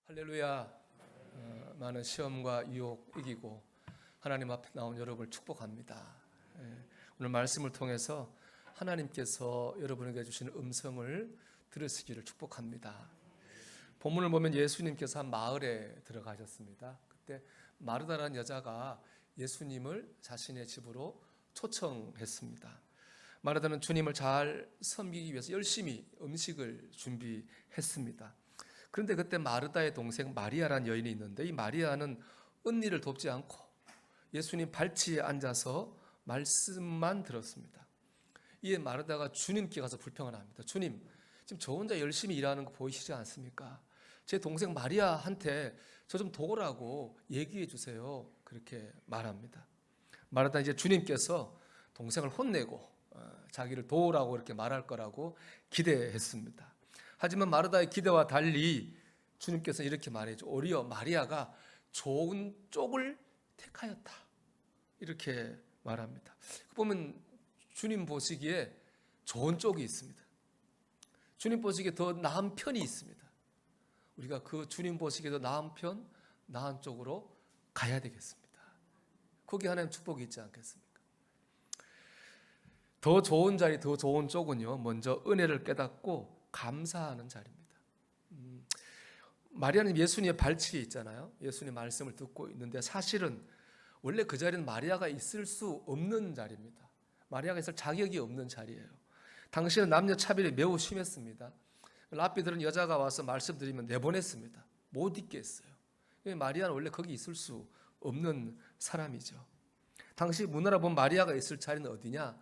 할렐루야. 많은 시험과 유혹 이기고 하나님 앞에 나온 여러분을 축복합니다. 오늘 말씀을 통해서 하나님께서 여러분에게 주시는 음성을 들으시기를 축복합니다. 본문을 보면 예수님께서 한 마을에 들어가셨습니다. 그때 마르다라는 여자가 예수님을 자신의 집으로 초청했습니다. 마르다는 주님을 잘 섬기기 위해서 열심히 음식을 준비했습니다. 그런데 그때 마르다의 동생 마리아라는 여인이 있는데, 이 마리아는 언니를 돕지 않고 예수님 발치에 앉아서 말씀만 들었습니다. 이에 마르다가 주님께 가서 불평을 합니다. 주님, 지금 저 혼자 열심히 일하는 거 보이시지 않습니까? 제 동생 마리아한테 저 좀 도우라고 얘기해 주세요. 그렇게 말합니다. 마르다 이제 주님께서 동생을 혼내고 자기를 도우라고 이렇게 말할 거라고 기대했습니다. 하지만 마르다의 기대와 달리 주님께서 이렇게 말해줘. 오히려 마리아가 좋은 쪽을 택하였다. 이렇게 말합니다. 보면 주님 보시기에 좋은 쪽이 있습니다. 주님 보시기에 더 나은 편이 있습니다. 우리가 그 주님 보시기에 더 나은 편, 나은 쪽으로 가야 되겠습니다. 거기 하나님 축복이 있지 않겠습니까? 더 좋은 자리, 더 좋은 쪽은요, 먼저 은혜를 깨닫고 감사하는 자리입니다. 마리아는 예수님의 발치에 있잖아요. 예수님의 말씀을 듣고 있는데 사실은 원래 그 자리는 마리아가 있을 수 없는 자리입니다. 마리아가 있을 자격이 없는 자리예요. 당시는 남녀 차별이 매우 심했습니다. 랍비들은 여자가 와서 말씀드리면 내보냈습니다. 못 있게 했어요. 마리아는 원래 거기 있을 수 없는 사람이죠. 당시 문화로 보면 마리아가 있을 자리는 어디냐?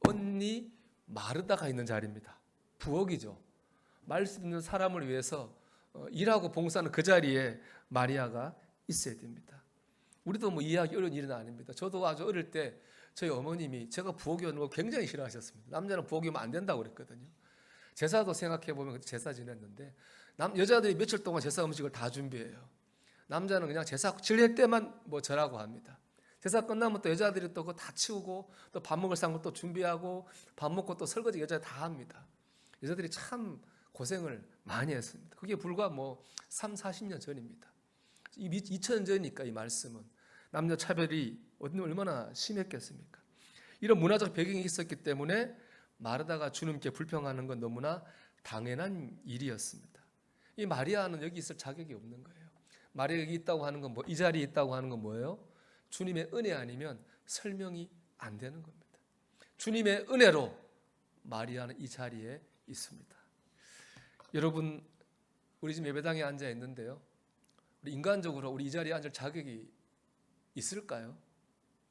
언니 마르다가 있는 자리입니다. 부엌이죠. 말씀 듣는 사람을 위해서 일하고 봉사하는 그 자리에 마리아가 있어야 됩니다. 우리도 뭐 이해하기 어려운 일은 아닙니다. 저도 아주 어릴 때 저희 어머님이 제가 부엌에 오는 거 굉장히 싫어하셨습니다. 남자는 부엌에 오면 안 된다고 그랬거든요. 제사도 생각해 보면 제사 지냈는데 여자들이 며칠 동안 제사 음식을 다 준비해요. 남자는 그냥 제사 지낼 때만 뭐 절하고 합니다. 제사 끝나면 또 여자들이 또 그거 다 치우고 또 밥 먹을 상을 또 준비하고 밥 먹고 또 설거지 여자들 다 합니다. 여자들이 참 고생을 많이 했습니다. 그게 불과 뭐 3, 40년 전입니다. 2000년 전이니까 이 말씀은 남녀 차별이 얼마나 심했겠습니까? 이런 문화적 배경이 있었기 때문에 마르다가 주님께 불평하는 건 너무나 당연한 일이었습니다. 이 마리아는 여기 있을 자격이 없는 거예요. 마리아가 여기 있다고 하는 건 이 자리에 있다고 하는 건 뭐예요? 주님의 은혜 아니면 설명이 안 되는 겁니다. 주님의 은혜로 마리아는 이 자리에 있습니다. 여러분, 우리 지금 예배당에 앉아 있는데요, 우리 인간적으로 우리 이 자리에 앉을 자격이 있을까요?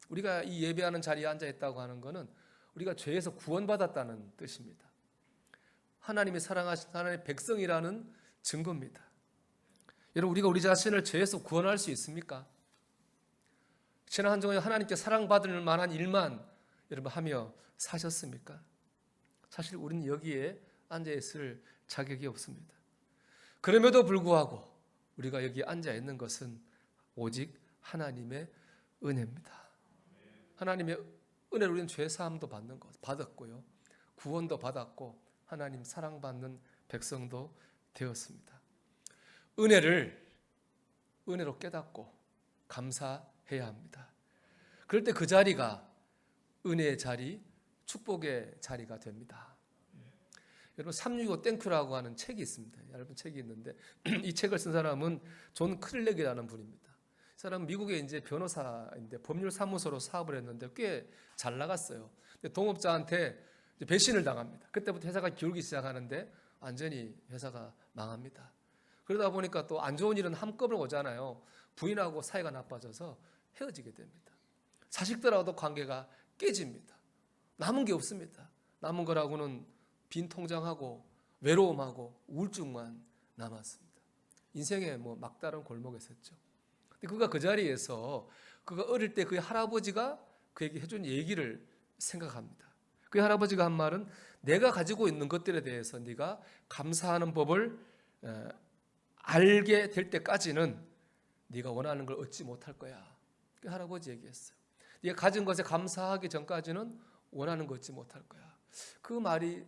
우리가 이 예배하는 자리에 앉아 있다고 하는 것은 우리가 죄에서 구원받았다는 뜻입니다. 하나님이 사랑하신 하나님의 백성이라는 증거입니다. 여러분, 우리가 우리 자신을 죄에서 구원할 수 있습니까? 지난 한 주간 하나님께 사랑받을 만한 일만 여러분 하며 사셨습니까? 사실 우리는 여기에 앉아있을 자격이 없습니다. 그럼에도 불구하고 우리가 여기에 앉아있는 것은 오직 하나님의 은혜입니다. 하나님의 은혜로 우리는 죄사함도 받았고요, 구원도 받았고 하나님 사랑받는 백성도 되었습니다. 은혜로 깨닫고 감사해야 합니다. 그럴 때 그 자리가 은혜의 자리, 축복의 자리가 됩니다. 여러분, 365 땡큐라고 하는 책이 있습니다. 얇은 책이 있는데 이 책을 쓴 사람은 존 클렉이라는 분입니다. 이 사람은 미국의 이제 변호사인데 법률사무소로 사업을 했는데 꽤 잘 나갔어요. 근데 동업자한테 이제 배신을 당합니다. 그때부터 회사가 기울기 시작하는데 완전히 회사가 망합니다. 그러다 보니까 또 안 좋은 일은 한꺼번에 오잖아요. 부인하고 사이가 나빠져서 헤어지게 됩니다. 자식들하고도 관계가 깨집니다. 남은 게 없습니다. 남은 거라고는 빈 통장하고 외로움하고 우울증만 남았습니다. 인생의 뭐 막다른 골목에 섰죠. 근데 그가 그 자리에서 그가 어릴 때 그의 할아버지가 그에게 해준 얘기를 생각합니다. 그의 할아버지가 한 말은 내가 가지고 있는 것들에 대해서 네가 감사하는 법을 알게 될 때까지는 네가 원하는 걸 얻지 못할 거야. 그 할아버지 얘기했어요. 네가 가진 것에 감사하기 전까지는 원하는 거 얻지 못할 거야. 그 말이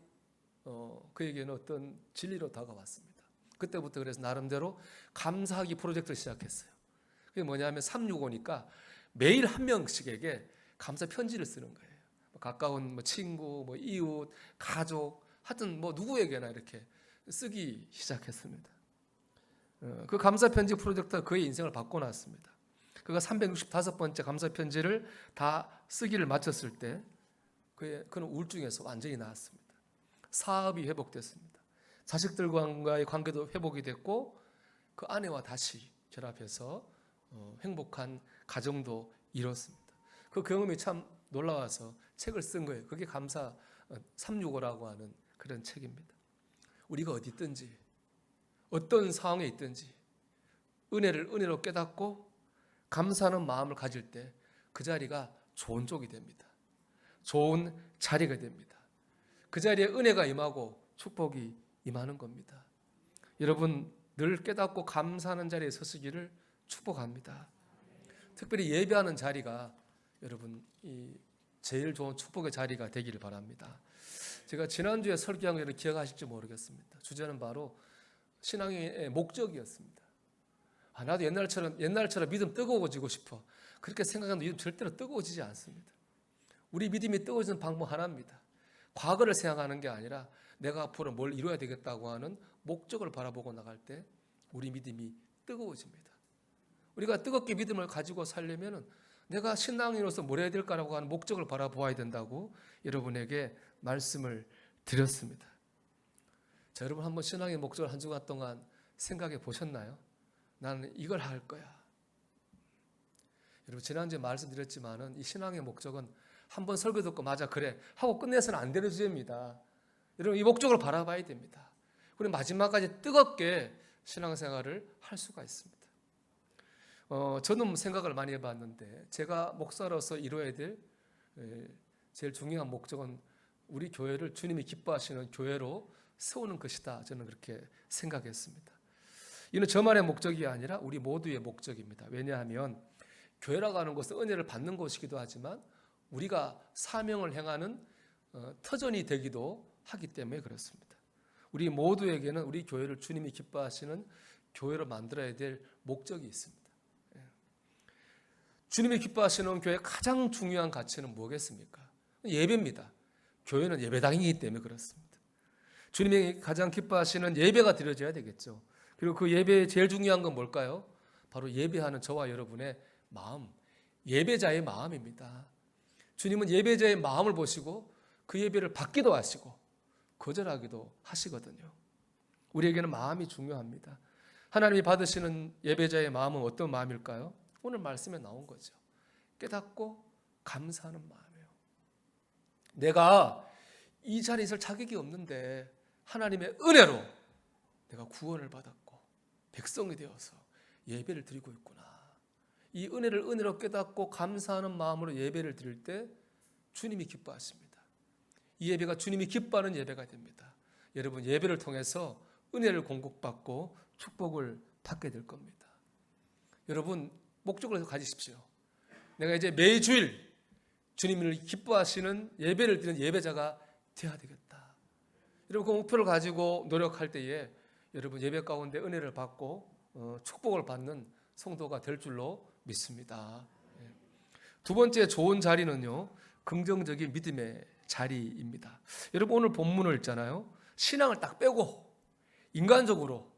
그에게는 어떤 진리로 다가왔습니다. 그때부터 그래서 나름대로 감사하기 프로젝트를 시작했어요. 그게 뭐냐면 365니까 매일 한 명씩에게 감사 편지를 쓰는 거예요. 가까운 친구, 이웃, 가족, 하여튼 누구에게나 이렇게 쓰기 시작했습니다. 그 감사 편지 프로젝트가 그의 인생을 바꿔놨습니다. 그가 365번째 감사 편지를 다 쓰기를 마쳤을 때 그는 우울증에서 완전히 나았습니다. 사업이 회복됐습니다. 자식들과의 관계도 회복이 됐고 그 아내와 다시 결합해서 행복한 가정도 이뤘습니다. 그 경험이 참 놀라워서 책을 쓴 거예요. 그게 감사 365라고 하는 그런 책입니다. 우리가 어디 있든지 어떤 상황에 있든지 은혜를 은혜로 깨닫고 감사하는 마음을 가질 때 그 자리가 좋은 쪽이 됩니다. 좋은 자리가 됩니다. 그 자리에 은혜가 임하고 축복이 임하는 겁니다. 여러분 늘 깨닫고 감사하는 자리에 서시기를 축복합니다. 특별히 예배하는 자리가 여러분 이 제일 좋은 축복의 자리가 되기를 바랍니다. 제가 지난주에 설교한 거 기억하실지 모르겠습니다. 주제는 바로 신앙의 목적이었습니다. 나도 옛날처럼 믿음 뜨거워지고 싶어. 그렇게 생각하는 믿음 절대로 뜨거워지지 않습니다. 우리 믿음이 뜨거워지는 방법 하나입니다. 과거를 생각하는 게 아니라 내가 앞으로 뭘 이루어야 되겠다고 하는 목적을 바라보고 나갈 때 우리 믿음이 뜨거워집니다. 우리가 뜨겁게 믿음을 가지고 살려면 내가 신앙인으로서 뭘 해야 될까라고 하는 목적을 바라보아야 된다고 여러분에게 말씀을 드렸습니다. 자, 여러분 한번 신앙의 목적을 한 주간 동안 생각해 보셨나요? 나는 이걸 할 거야. 여러분 지난주에 말씀드렸지만은 이 신앙의 목적은 한번 설교 듣고 맞아 그래 하고 끝내서는 안 되는 주제입니다. 여러분 이 목적을 바라봐야 됩니다. 그리고 마지막까지 뜨겁게 신앙생활을 할 수가 있습니다. 저는 생각을 많이 해봤는데 제가 목사로서 이루어야 될 제일 중요한 목적은 우리 교회를 주님이 기뻐하시는 교회로 세우는 것이다. 저는 그렇게 생각했습니다. 이는 저만의 목적이 아니라 우리 모두의 목적입니다. 왜냐하면 교회라고 하는 것은 은혜를 받는 곳이기도 하지만 우리가 사명을 행하는 터전이 되기도 하기 때문에 그렇습니다. 우리 모두에게는 우리 교회를 주님이 기뻐하시는 교회로 만들어야 될 목적이 있습니다. 주님이 기뻐하시는 교회의 가장 중요한 가치는 뭐겠습니까? 예배입니다. 교회는 예배당이기 때문에 그렇습니다. 주님이 가장 기뻐하시는 예배가 드려져야 되겠죠. 그리고 그 예배의 제일 중요한 건 뭘까요? 바로 예배하는 저와 여러분의 마음, 예배자의 마음입니다. 주님은 예배자의 마음을 보시고 그 예배를 받기도 하시고 거절하기도 하시거든요. 우리에게는 마음이 중요합니다. 하나님이 받으시는 예배자의 마음은 어떤 마음일까요? 오늘 말씀에 나온 거죠. 깨닫고 감사하는 마음이에요. 내가 이 자리에 있을 자격이 없는데 하나님의 은혜로 내가 구원을 받았고 백성이 되어서 예배를 드리고 있구나. 이 은혜를 은혜로 깨닫고 감사하는 마음으로 예배를 드릴 때 주님이 기뻐하십니다. 이 예배가 주님이 기뻐하는 예배가 됩니다. 여러분 예배를 통해서 은혜를 공급받고 축복을 받게 될 겁니다. 여러분 목적을 가지십시오. 내가 이제 매주일 주님을 기뻐하시는 예배를 드리는 예배자가 되어야 되겠다. 여러분 그 목표를 가지고 노력할 때에 여러분 예배 가운데 은혜를 받고 축복을 받는 성도가 될 줄로 믿습니다. 두 번째 좋은 자리는요, 긍정적인 믿음의 자리입니다. 여러분 오늘 본문을 읽잖아요. 신앙을 딱 빼고 인간적으로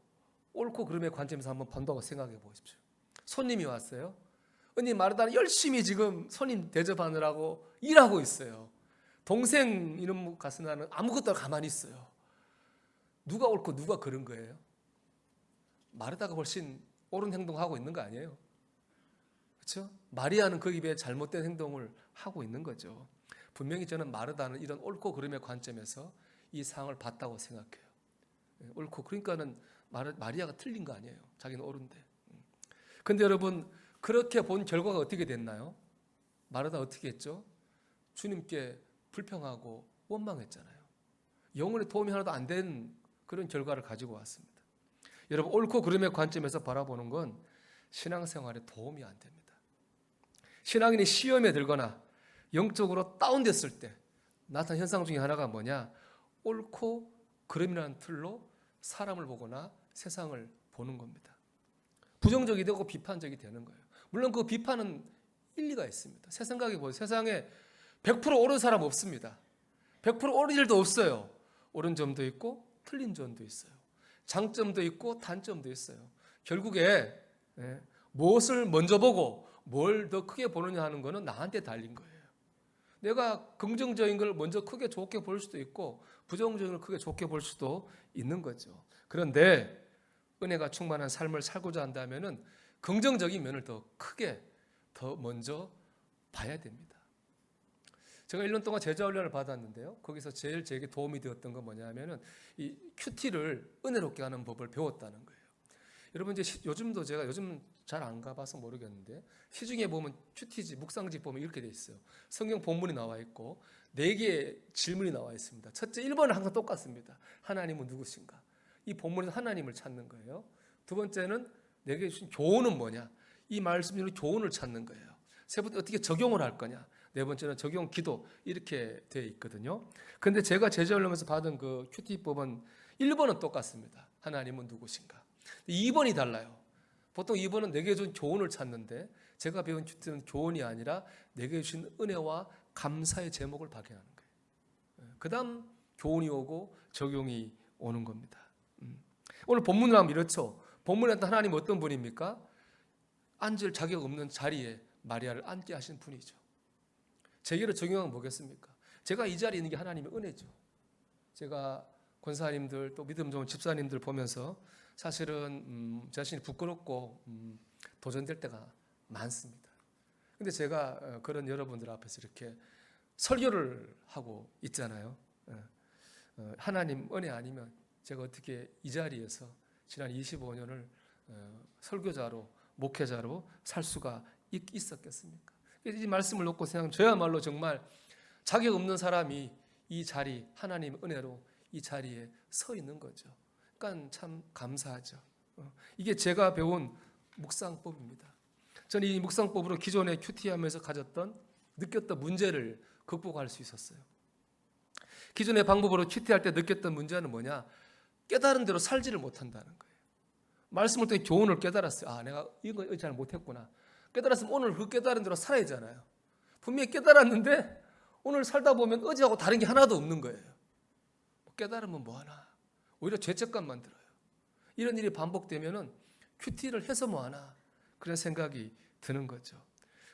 옳고 그름의 관점에서 한번 본다고 생각해 보십시오. 손님이 왔어요. 언니 마르다는 열심히 지금 손님 대접하느라고 일하고 있어요. 동생 이름 가스나는 아무것도 가만히 있어요. 누가 옳고 누가 그른 거예요? 마르다가 훨씬 옳은 행동하고 있는 거 아니에요? 그렇죠? 마리아는 그 입에 잘못된 행동을 하고 있는 거죠. 분명히 저는 마르다는 이런 옳고 그름의 관점에서 이 상을 봤다고 생각해요. 옳고 그러니까는 마리아가 틀린 거 아니에요. 자기는 옳은데. 근데 여러분 그렇게 본 결과가 어떻게 됐나요? 마르다 어떻게 했죠? 주님께 불평하고 원망했잖아요. 영혼의 도움이 하나도 안 된 그런 결과를 가지고 왔습니다. 여러분 옳고 그름의 관점에서 바라보는 건 신앙생활에 도움이 안 됩니다. 신앙인이 시험에 들거나 영적으로 다운됐을 때 나타난 현상 중에 하나가 뭐냐? 옳고 그름이라는 틀로 사람을 보거나 세상을 보는 겁니다. 부정적이 되고 비판적이 되는 거예요. 물론 그 비판은 일리가 있습니다. 새 생각해 보세요. 세상에 100% 옳은 사람 없습니다. 100% 옳은 일도 없어요. 옳은 점도 있고 틀린 점도 있어요. 장점도 있고 단점도 있어요. 결국에 무엇을 먼저 보고 뭘 더 크게 보느냐 하는 것은 나한테 달린 거예요. 내가 긍정적인 걸 먼저 크게 좋게 볼 수도 있고 부정적인 걸 크게 좋게 볼 수도 있는 거죠. 그런데 은혜가 충만한 삶을 살고자 한다면은 긍정적인 면을 더 크게 더 먼저 봐야 됩니다. 제가 1년 동안 제자 훈련을 받았는데요. 거기서 제일 제게 도움이 되었던 건 뭐냐면은 이 큐티를 은혜롭게 하는 법을 배웠다는 거예요. 여러분 이제 요즘도 제가 요즘 잘 안 가봐서 모르겠는데 시중에 보면 큐티지 묵상집 보면 이렇게 돼 있어요. 성경 본문이 나와 있고 4개의 질문이 나와 있습니다. 첫째 1번은 항상 똑같습니다. 하나님은 누구신가? 이 본문에서 하나님을 찾는 거예요. 두 번째는 내게 주신 교훈은 뭐냐? 이 말씀으로 교훈을 찾는 거예요. 세 번째 어떻게 적용을 할 거냐? 네 번째는 적용 기도 이렇게 되어 있거든요. 그런데 제가 제자훈련에서 받은 그 큐티법은 1번은 똑같습니다. 하나님은 누구신가? 2번이 달라요. 보통 2번은 내게 준 교훈을 찾는데 제가 배운 큐티는 교훈이 아니라 내게 주신 은혜와 감사의 제목을 발견하는 거예요. 그 다음 교훈이 오고 적용이 오는 겁니다. 오늘 본문을 하면 이렇죠. 본문에 하나님 어떤 분입니까? 앉을 자격 없는 자리에 마리아를 앉게 하신 분이죠. 제게로 적용하면 뭐겠습니까? 제가 이 자리에 있는 게 하나님의 은혜죠. 제가 권사님들 또 믿음 좋은 집사님들 보면서 사실은 자신이 부끄럽고 도전될 때가 많습니다. 근데 제가 그런 여러분들 앞에서 이렇게 설교를 하고 있잖아요. 하나님 은혜 아니면 제가 어떻게 이 자리에서 지난 25년을 설교자로 목회자로 살 수가 있었겠습니까? 이 말씀을 놓고 생각하면 저야말로 정말 자격 없는 사람이 이 자리 하나님 은혜로 이 자리에 서 있는 거죠. 그러니까 참 감사하죠. 이게 제가 배운 묵상법입니다. 저는 이 묵상법으로 기존에 큐티하면서 가졌던 느꼈던 문제를 극복할 수 있었어요. 기존의 방법으로 큐티할 때 느꼈던 문제는 뭐냐? 깨달은 대로 살지를 못한다는 거예요. 말씀을 통해 교훈을 깨달았어요. 아, 내가 이거 잘 못했구나. 깨달았으면 오늘 그 깨달은 대로 살아야잖아요. 분명히 깨달았는데 오늘 살다 보면 어제하고 다른 게 하나도 없는 거예요. 깨달으면 뭐하나. 오히려 죄책감만 들어요. 이런 일이 반복되면은 큐티를 해서 뭐하나 그런 생각이 드는 거죠.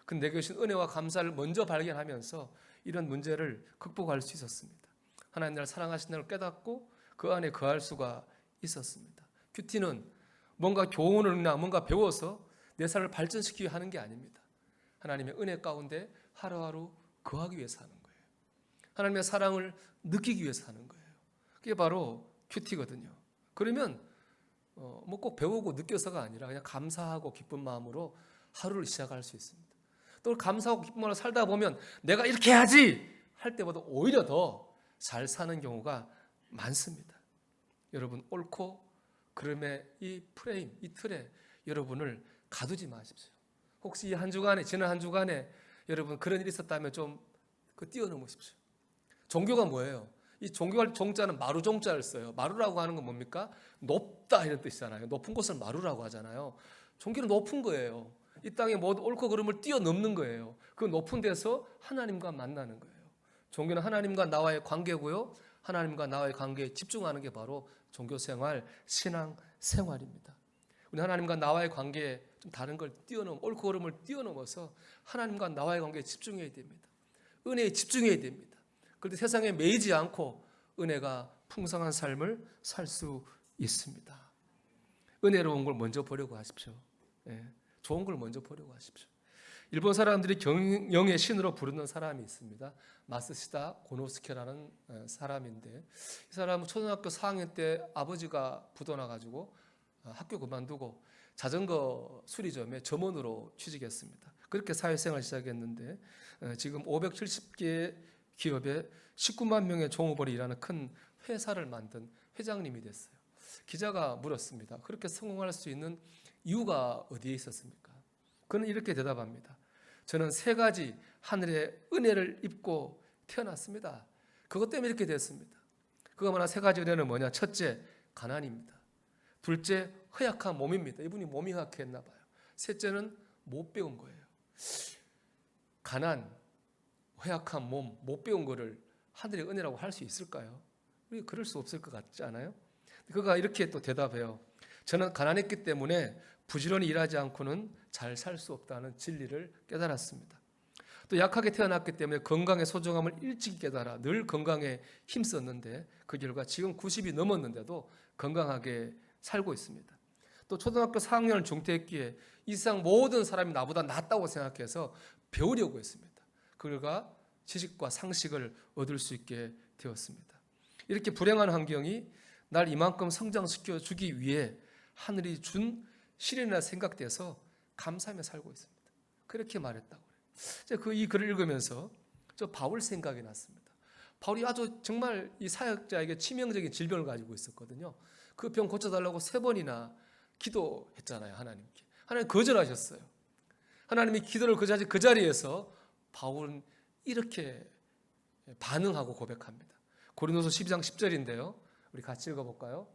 근데 내게 주신 은혜와 감사를 먼저 발견하면서 이런 문제를 극복할 수 있었습니다. 하나님 나를 사랑하신다는 걸 깨닫고 그 안에 거할 수가 있었습니다. 큐티는 뭔가 교훈을나 뭔가 배워서 내 삶을 발전시키기 위해 하는 게 아닙니다. 하나님의 은혜 가운데 하루하루 거하기 위해서 하는 거예요. 하나님의 사랑을 느끼기 위해서 하는 거예요. 그게 바로 큐티거든요. 그러면 뭐 꼭 배우고 느껴서가 아니라 그냥 감사하고 기쁜 마음으로 하루를 시작할 수 있습니다. 또 감사하고 기쁜 마음으로 살다 보면 내가 이렇게 해야지 할 때보다 오히려 더 잘 사는 경우가 많습니다. 여러분 옳고 그름의 이 프레임, 이 틀에 여러분을 가두지 마십시오. 혹시 이 한 주간에 지난 한 주간에 여러분 그런 일이 있었다면 좀 뛰어넘으십시오. 종교가 뭐예요? 이 종교할 종자는 마루 종자를 써요. 마루라고 하는 건 뭡니까? 높다 이런 뜻이잖아요. 높은 곳을 마루라고 하잖아요. 종교는 높은 거예요. 이 땅에 모든 옳고 그름을 뛰어넘는 거예요. 그 높은 데서 하나님과 만나는 거예요. 종교는 하나님과 나와의 관계고요. 하나님과 나와의 관계에 집중하는 게 바로 종교생활, 신앙생활입니다. 우리 하나님과 나와의 관계에 좀 다른 걸 옳고 그름을 뛰어넘어서 하나님과 나와의 관계에 집중해야 됩니다. 은혜에 집중해야 됩니다. 그런데 세상에 매이지 않고 은혜가 풍성한 삶을 살 수 있습니다. 은혜로운 걸 먼저 보려고 하십시오. 좋은 걸 먼저 보려고 하십시오. 일본 사람들이 경영의 신으로 부르는 사람이 있습니다. 마스시다 고노스케라는 사람인데 이 사람은 초등학교 4학년 때 아버지가 부도나가지고 학교 그만두고 자전거 수리점에 점원으로 취직했습니다. 그렇게 사회생활을 시작했는데 지금 570개 기업에 19만 명의 종업원이 일하는 큰 회사를 만든 회장님이 됐어요. 기자가 물었습니다. 그렇게 성공할 수 있는 이유가 어디에 있었습니까? 그는 이렇게 대답합니다. 저는 3가지 하늘의 은혜를 입고 태어났습니다. 그것 때문에 이렇게 됐습니다. 그거 뭐냐 3가지 은혜는 뭐냐? 첫째, 가난입니다. 둘째, 허약한 몸입니다. 이분이 몸이 허약했나 봐요. 셋째는 못 배운 거예요. 가난, 허약한 몸, 못 배운 거를 하늘의 은혜라고 할 수 있을까요? 우리 그럴 수 없을 것 같지 않아요? 그가 이렇게 또 대답해요. 저는 가난했기 때문에 부지런히 일하지 않고는 잘 살 수 없다는 진리를 깨달았습니다. 또 약하게 태어났기 때문에 건강의 소중함을 일찍 깨달아 늘 건강에 힘썼는데 그 결과 지금 90이 넘었는데도 건강하게 살고 있습니다. 또 초등학교 4학년을 중퇴했기에 이 세상 모든 사람이 나보다 낫다고 생각해서 배우려고 했습니다. 그가 지식과 상식을 얻을 수 있게 되었습니다. 이렇게 불행한 환경이 날 이만큼 성장시켜 주기 위해 하늘이 준 시련이라 생각돼서 감사하며 살고 있습니다. 그렇게 말했다고 그래요. 이 글을 읽으면서 저 바울 생각이 났습니다. 바울이 아주 정말 이 사역자에게 치명적인 질병을 가지고 있었거든요. 그 병 고쳐달라고 3번이나 기도했잖아요, 하나님께. 하나님 거절하셨어요. 하나님이 기도를 그 자리에서 바울은 이렇게 반응하고 고백합니다. 고린도서 12장 10절인데요. 우리 같이 읽어볼까요?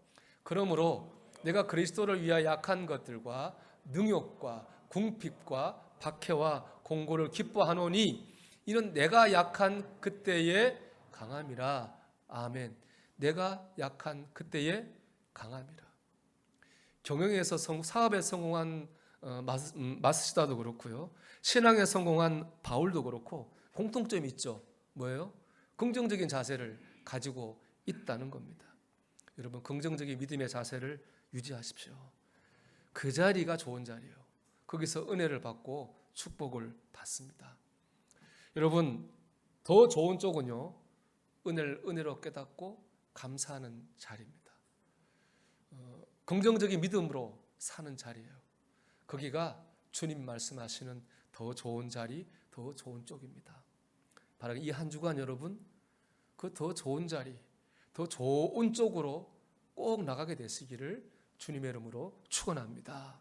그러므로 내가 그리스도를 위하여 약한 것들과 능욕과 궁핍과 박해와 공고를 기뻐하노니 이는 내가 약한 그때의 강함이라. 아멘. 내가 약한 그때의 강함이라. 경영에서 사업에 성공한 마스시다도 그렇고요. 신앙에 성공한 바울도 그렇고 공통점이 있죠. 뭐예요? 긍정적인 자세를 가지고 있다는 겁니다. 여러분, 긍정적인 믿음의 자세를 유지하십시오. 그 자리가 좋은 자리예요. 거기서 은혜를 받고 축복을 받습니다. 여러분, 더 좋은 쪽은요, 은혜로 깨닫고 감사하는 자리입니다. 긍정적인 믿음으로 사는 자리예요. 거기가 주님 말씀하시는 더 좋은 자리, 더 좋은 쪽입니다. 바로 이 한 주간 여러분, 그 더 좋은 자리, 더 좋은 쪽으로 꼭 나가게 되시기를 주님의 이름으로 축원합니다.